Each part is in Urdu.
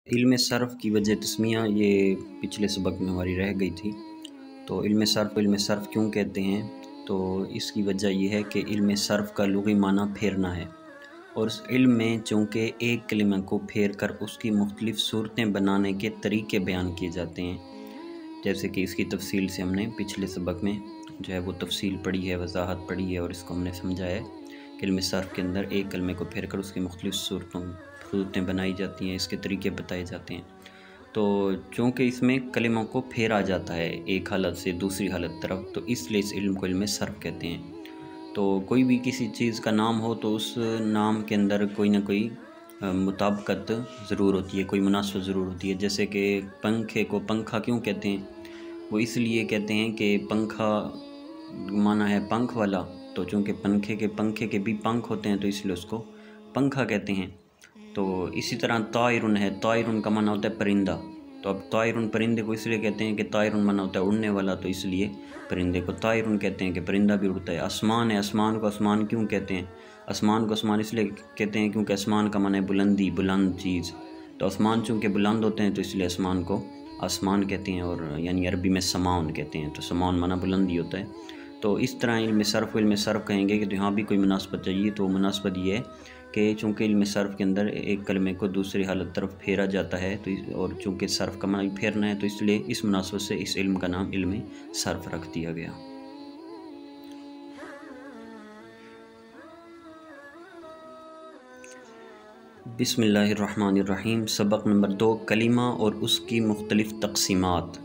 علم صرف کی وجہ تسمیہ یہ پچھلے سبق میں ہماری رہ گئی تھی۔ تو علم صرف کیوں کہتے ہیں؟ تو اس کی وجہ یہ ہے کہ علم صرف کا لغوی معنی پھیرنا ہے، اور اس علم میں چونکہ ایک کلمہ کو پھیر کر اس کی مختلف صورتیں بنانے کے طریقے بیان کیے جاتے ہیں، جیسے کہ اس کی تفصیل سے ہم نے پچھلے سبق میں جو ہے وہ تفصیل پڑھی ہے، وضاحت پڑھی ہے، اور اس کو ہم نے سمجھا ہے کہ علم صرف کے اندر ایک کلمے کو پھیر کر اس کی مختلف صورتیں بنائی جاتی ہیں، اس کے طریقے بتائے جاتے ہیں۔ تو چونکہ اس میں کلموں کو پھیرا جاتا ہے ایک حالت سے دوسری حالت طرف، تو اس لیے اس علم کو علم صرف کہتے ہیں۔ تو کوئی بھی کسی چیز کا نام ہو تو اس نام کے اندر کوئی نہ کوئی مطابقت ضرور ہوتی ہے، کوئی مناسبت ضرور ہوتی ہے۔ جیسے کہ پنکھے کو پنکھا کیوں کہتے ہیں؟ وہ اس لیے کہتے ہیں کہ پنکھا معنی ہے پنکھ والا، تو چونکہ پنکھے کے بھی پنکھ ہوتے ہیں تو اس لیے اس کو پنکھا کہتے ہیں۔ تو اسی طرح طائرن ہے، طائرن کا معنی ہوتا ہے پرندہ، تو اب طائرن پرندے کو اس لیے کہتے ہیں کہ طائرن معنی ہوتا ہے اڑنے والا، تو اس لیے پرندے کو طائرن کہتے ہیں کہ پرندہ بھی اڑتا ہے۔ آسمان ہے، آسمان کو آسمان کیوں کہتے ہیں؟ آسمان کو آسمان اس لیے کہتے ہیں کیونکہ آسمان کا معنی ہے بلندی، بلند چیز، تو آسمان چونکہ بلند ہوتے ہیں تو اس لیے آسمان کو آسمان کہتے ہیں، اور یعنی عربی میں سماؤن کہتے ہیں، تو سماؤن معنی بلندی ہوتا ہے۔ تو اس طرح علم صرف کہیں گے کہ یہاں بھی کوئی مناسبت چاہیے، تو مناسبت یہ ہے کہ چونکہ علم صرف کے اندر ایک کلمے کو دوسری حالت طرف پھیرا جاتا ہے، تو اور چونکہ صرف کا معنی پھیرنا ہے، تو اس لیے اس مناسبت سے اس علم کا نام علم صرف رکھ دیا گیا۔ بسم اللہ الرحمن الرحیم۔ سبق نمبر 2، کلمہ اور اس کی مختلف تقسیمات۔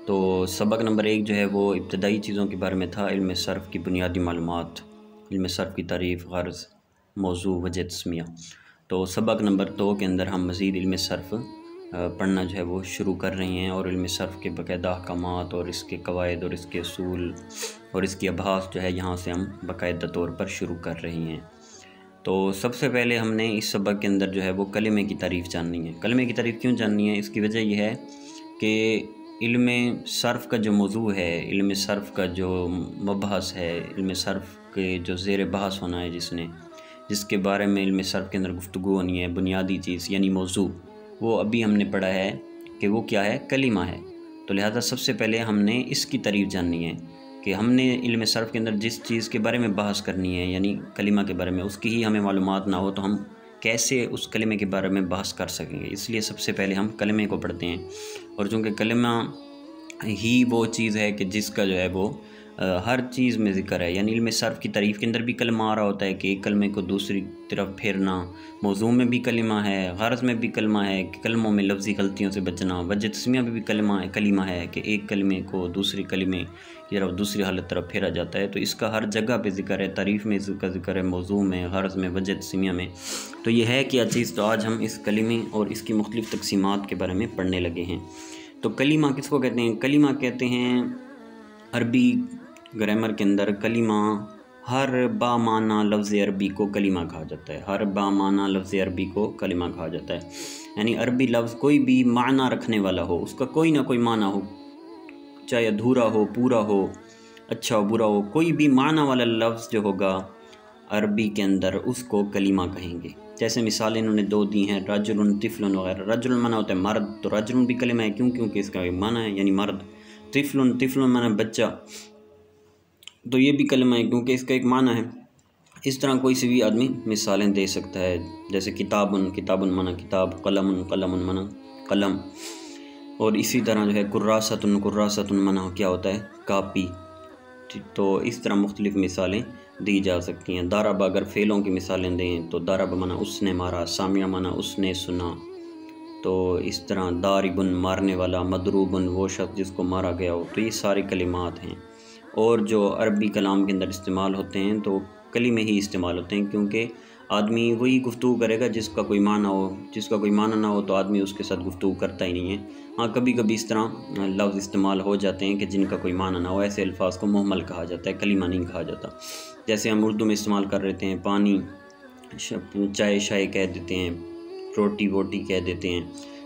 تو سبق نمبر 1 جو ہے وہ ابتدائی چیزوں کے بارے میں تھا، علم صرف کی بنیادی معلومات، علم صرف کی تعریف، غرض، موضوع، وجہ تسمیہ۔ تو سبق نمبر 2 کے اندر ہم مزید علم صرف پڑھنا جو ہے وہ شروع کر رہے ہیں، اور علم صرف کے باقاعدہ احکامات اور اس کے قواعد اور اس کے اصول اور اس کی ابحاث جو ہے یہاں سے ہم باقاعدہ طور پر شروع کر رہے ہیں۔ تو سب سے پہلے ہم نے اس سبق کے اندر جو ہے وہ کلمے کی تعریف جاننی ہے۔ کلمے کی تعریف کیوں جاننی ہے؟ اس کی وجہ یہ ہے کہ علم صرف کا جو موضوع ہے، علم صرف کا جو مبحث ہے، علم صرف کے جو زیر بحث ہونا ہے جس کے بارے میں علم صرف کے اندر گفتگو ہونی ہے، بنیادی چیز یعنی موضوع، وہ ابھی ہم نے پڑھا ہے کہ وہ کیا ہے؟ کلمہ ہے۔ تو لہذا سب سے پہلے ہم نے اس کی تعریف جاننی ہے کہ ہم نے علم صرف کے اندر جس چیز کے بارے میں بحث کرنی ہے، یعنی کلمہ کے بارے میں، اس کی ہی ہمیں معلومات نہ ہو تو ہم کیسے اس کلمے کے بارے میں بحث کر سکیں گے؟ اس لیے سب سے پہلے ہم کلمے کو پڑھتے ہیں، اور چونکہ کلمہ ہی وہ چیز ہے کہ جس کا جو ہے وہ ہر چیز میں ذکر ہے، یعنی علم صرف کی تعریف کے اندر بھی کلمہ آ رہا ہوتا ہے کہ ایک کلمے کو دوسری طرف پھیرنا، موضوع میں بھی کلمہ ہے، غرض میں بھی کلمہ ہے کہ کلموں میں لفظی غلطیوں سے بچنا، وجہ تسمیہ میں بھی کلمہ ہے کہ ایک کلمے کو دوسری کلمے کی طرف دوسری حالت طرف پھیرا جاتا ہے، تو اس کا ہر جگہ پہ ذکر ہے، تعریف میں اس کا ذکر ہے، موضوع میں، غرض میں، وجہ تسمیہ میں۔ تو یہ ہے کیا چیز؟ تو آج ہم اس کلمے اور اس کی مختلف تقسیمات کے بارے میں پڑھنے لگے ہیں۔ تو کلمہ کس کو کہتے ہیں؟ کلمہ کہتے ہیں عربی گرامر کے اندر، کلمہ ہر با معنی لفظ عربی کو کلمہ کہا جاتا ہے، ہر با معنی لفظ عربی کو کلمہ کہا جاتا ہے، یعنی عربی لفظ کوئی بھی معنی رکھنے والا ہو، اس کا کوئی نہ کوئی معنی ہو، چاہے ادھورا ہو، پورا ہو، اچھا ہو، برا ہو، کوئی بھی معنی والا لفظ جو ہوگا عربی کے اندر اس کو کلمہ کہیں گے۔ جیسے مثالیں انہوں نے 2 دی ہیں، رجل، طفل وغیرہ۔ رجل معنی ہوتا ہے مرد، تو رجل بھی کلمہ ہے، کیونکہ اس کا معنی ہے یعنی مرد۔ طفل معنی بچہ، تو یہ بھی کلمہ ہے کیونکہ اس کا ایک معنی ہے۔ اس طرح کوئی سی بھی آدمی مثالیں دے سکتا ہے، جیسے کتاب معنی کتاب، قلم معنی قلم، اور اسی طرح جو ہے کراست معنی کیا ہوتا ہے؟ کاپی۔ تو اس طرح مختلف مثالیں دی جا سکتی ہیں۔ ضرب اگر فعلوں کی مثالیں دیں تو ضرب معنی اس نے مارا، سامع معنی اس نے سنا، تو اس طرح ضارب مارنے والا، مضروب وہ شخص جس کو مارا گیا ہو، تو یہ سارے کلمات ہیں۔ اور جو عربی کلام کے اندر استعمال ہوتے ہیں تو کلمے ہی استعمال ہوتے ہیں، کیونکہ آدمی وہی گفتگو کرے گا جس کا کوئی معنی ہو، جس کا کوئی معنی نہ ہو تو آدمی اس کے ساتھ گفتگو کرتا ہی نہیں ہے۔ ہاں کبھی کبھی اس طرح لفظ استعمال ہو جاتے ہیں کہ جن کا کوئی معنی نہ ہو، ایسے الفاظ کو مہمل کہا جاتا ہے، کلمہ نہیں کہا جاتا۔ جیسے ہم اردو میں استعمال کر رہتے ہیں، پانی، چائے شائے کہہ دیتے ہیں، روٹی ووٹی کہہ دیتے ہیں،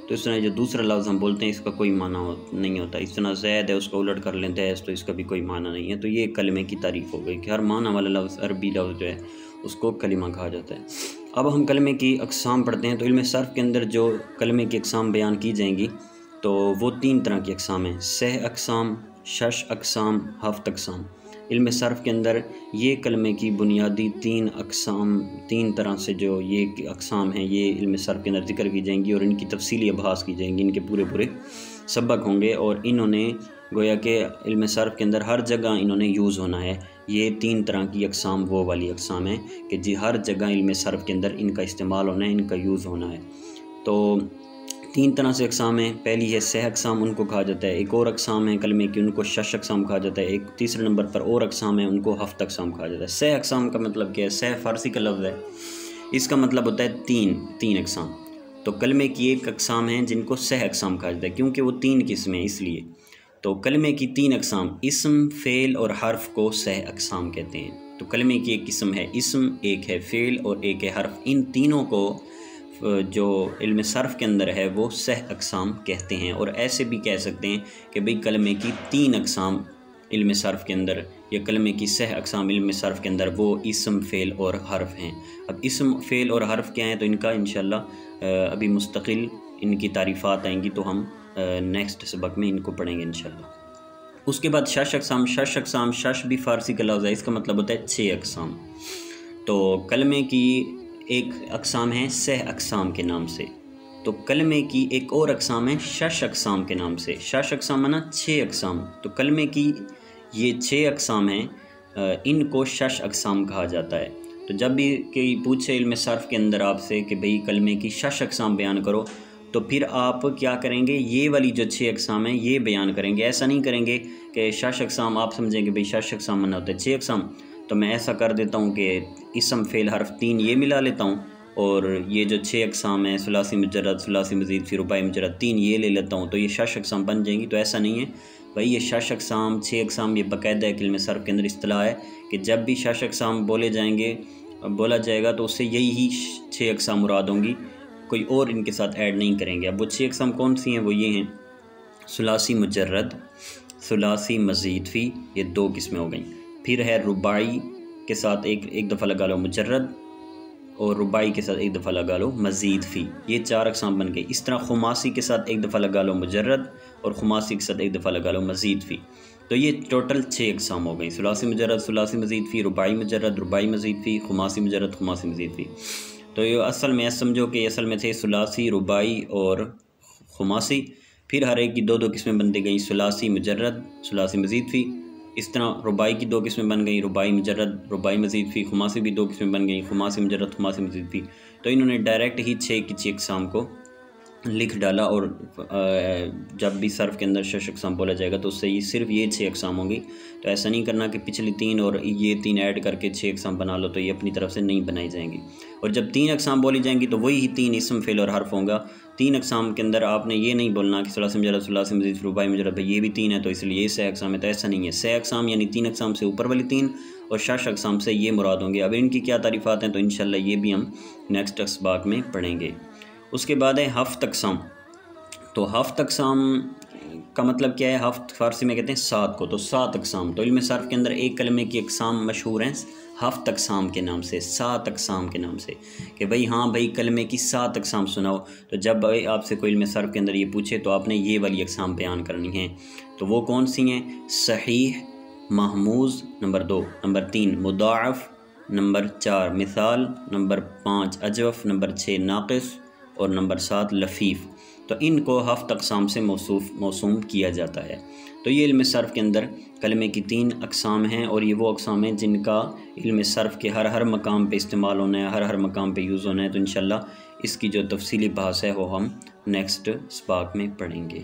تو اس طرح جو دوسرا لفظ ہم بولتے ہیں اس کا کوئی معنی نہیں ہوتا۔ اس طرح زید ہے، اس کو الٹ کر لیں دیس، تو اس کا بھی کوئی معنی نہیں ہے۔ تو یہ کلمے کی تعریف ہو گئی کہ ہر معنی والا لفظ، عربی لفظ جو ہے اس کو کلمہ کہا جاتا ہے۔ اب ہم کلمے کی اقسام پڑھتے ہیں۔ تو علم صرف کے اندر جو کلمے کی اقسام بیان کی جائیں گی تو وہ 3 طرح کی اقسام ہیں، 6 اقسام، 6 اقسام، 7 اقسام۔ علم صرف کے اندر یہ کلمے کی بنیادی 3 اقسام، 3 طرح سے جو یہ اقسام ہیں یہ علم صرف کے اندر ذکر کی جائیں گی اور ان کی تفصیلی ابحاث کی جائیں گی، ان کے پورے سبق ہوں گے، اور انہوں نے گویا کہ علم صرف کے اندر ہر جگہ انہوں نے یوز ہونا ہے۔ یہ 3 طرح کی اقسام وہ والی اقسام ہیں کہ جی ہر جگہ علم صرف کے اندر ان کا استعمال ہونا ہے، ان کا یوز ہونا ہے۔ تو 3 طرح سے اقسام ہیں۔ پہلی ہے 6 اقسام، ان کو کہا جاتا ہے۔ ایک اور اقسام ہے کلمے کی، ان کو 6 اقسام کہا جاتا ہے۔ ایک تیسرے نمبر پر اور اقسام ہیں، ان کو 7 اقسام کہا جاتا ہے۔ 6 اقسام کا مطلب کیا ہے؟ 6 فارسی کا لفظ ہے، اس کا مطلب ہوتا ہے 3 اقسام۔ تو کلمے کی ایک اقسام ہیں جن کو 6 اقسام کہا جاتا ہے، کیونکہ وہ 3 قسمیں اس لیے۔ تو کلمے کی 3 اقسام، اسم، فعل اور حرف کو 6 اقسام کہتے ہیں۔ تو کلمے کی ایک قسم ہے اسم، ایک ہے فعل اور ایک ہے حرف۔ ان تینوں کو جو علم صرف کے اندر ہے وہ 6 اقسام کہتے ہیں، اور ایسے بھی کہہ سکتے ہیں کہ بھئی کلمے کی 3 اقسام علم صرف کے اندر، یا کلمے کی 6 اقسام علم صرف کے اندر وہ اسم، فعل اور حرف ہیں۔ اب اسم، فعل اور حرف کیا ہیں تو ان کا انشاءاللہ ابھی مستقل ان کی تعریفات آئیں گی، تو ہم نیکسٹ سبق میں ان کو پڑھیں گے انشاءاللہ۔ اس کے بعد 6 اقسام، 6 اقسام، 6 بھی فارسی کا لفظ ہے، اس کا مطلب ہوتا ہے 6 اقسام۔ تو کلمے کی ایک اقسام ہے 6 اقسام کے نام سے، تو کلمے کی ایک اور اقسام ہے 6 اقسام کے نام سے۔ 6 اقسام مانا 6 اقسام، تو کلمے کی یہ 6 اقسام ہیں، ان کو 6 اقسام کہا جاتا ہے۔ تو جب بھی کوئی پوچھے علم صرف کے اندر آپ سے کہ بھئی کلمے کی 6 اقسام بیان کرو، تو پھر آپ کیا کریں گے؟ یہ والی جو 6 اقسام ہیں یہ بیان کریں گے۔ ایسا نہیں کریں گے کہ 6 اقسام آپ سمجھیں کہ بھئی 6 اقسام مانا ہوتا ہے 6 اقسام، تو میں ایسا کر دیتا ہوں کہ اسم، فعل، حرف 3 یہ ملا لیتا ہوں، اور یہ جو 6 اقسام ہیں ثلاثی مجرد، ثلاثی مزید، پھر رباعی مجرد 3 یہ لے لیتا ہوں، تو یہ 6 اقسام بن جائیں گی۔ تو ایسا نہیں ہے بھائی، یہ 6 اقسام، 6 اقسام یہ باقاعدہ ہے علم صرف کے اندر اصطلاح ہے کہ جب بھی 6 اقسام بولا جائے گا تو اس سے یہی 6 اقسام مراد ہوں گی، کوئی اور ان کے ساتھ ایڈ نہیں کریں گے۔ اب وہ 6 اقسام کون سی ہیں؟ وہ یہ ہیں ثلاثی مجرد، ثلاثی مزید فی، یہ 2 قسمیں ہو گئیں۔ پھر ہے رباعی کے ساتھ ایک دفعہ لگا لو مجرد، اور رباعی کے ساتھ ایک دفعہ لگا لو مزید فی، یہ 4 اقسام بن گئی۔ اس طرح خماسی کے ساتھ ایک دفعہ لگا لو مجرد، اور خماسی کے ساتھ ایک دفعہ لگا لو مزید فی، تو یہ ٹوٹل 6 اقسام ہو گئی، ثلاثی مجرد، ثلاثی مزید فی، رباعی مجرد، رباعی مزید فی، خماسی مجرد، خماسی مزید فی۔ تو یہ اصل میں سمجھو کہ اصل میں تھے ثلاثی، رباعی اور خماسی، پھر ہر ایک کی 2 قسمیں بنتی گئیں، ثلاثی مجرد، ثلاثی مزید فی۔ اس طرح رباعی کی 2 قسمیں بن گئیں، رباعی مجرد، رباعی مزید فی۔ خماسی بھی 2 قسمیں بن گئیں، خماسی مجرد، خماسی مزید فی۔ تو انہوں نے ڈائریکٹ ہی 6 کی 6 اقسام کو لکھ ڈالا، اور جب بھی صرف کے اندر 6 اقسام بولا جائے گا تو اس سے یہ صرف یہ 6 اقسام ہوں گی۔ تو ایسا نہیں کرنا کہ پچھلی 3 اور یہ 3 ایڈ کر کے 6 اقسام بنا لو، تو یہ اپنی طرف سے نہیں بنائی جائیں گی۔ اور جب 3 اقسام بولی جائیں گی تو وہی 3 اسم، فعل اور حرف ہوں گا۔ 3 اقسام کے اندر آپ نے یہ نہیں بولنا کہ ثلاثی مجرد، ثلاثی مزید، رباعی مجرد، یہ بھی 3 ہے تو اس لیے یہ 6 اقسام ہے، تو ایسا نہیں ہے۔ 6 اقسام یعنی 3 اقسام سے اوپر والی 3، اور 6 اقسام سے یہ مراد ہوں گے۔ اب ان کی کیا تعریفات ہیں تو انشاءاللہ یہ بھی ہم نیکسٹ اسباق میں پڑھیں گے۔ اس کے بعد ہے 7 اقسام۔ تو 7 اقسام کا مطلب کیا ہے؟ 7 فارسی میں کہتے ہیں 7 کو، تو 7 اقسام۔ تو علم صرف کے اندر ایک کلمے کی اقسام مشہور ہیں 7 اقسام کے نام سے، 7 اقسام کے نام سے، کہ بھئی ہاں بھئی کلمے کی 7 اقسام سناؤ۔ تو جب آپ سے کوئی علم صرف کے اندر یہ پوچھے تو آپ نے یہ والی اقسام بیان کرنی ہیں۔ تو وہ کون سی ہیں؟ صحیح، محموز، نمبر 2، نمبر 3 مضاعف، نمبر 4 مثال، نمبر 5 اجوف، نمبر 6 ناقص، اور نمبر 7 لفیف۔ تو ان کو 7 اقسام سے موسوم کیا جاتا ہے۔ تو یہ علم صرف کے اندر کلمے کی 3 اقسام ہیں، اور یہ وہ اقسام ہیں جن کا علم صرف کے ہر مقام پہ استعمال ہونا ہے، ہر مقام پہ یوز ہونا ہے۔ تو انشاءاللہ اس کی جو تفصیلی بحث ہے وہ ہم نیکسٹ اسباق میں پڑھیں گے۔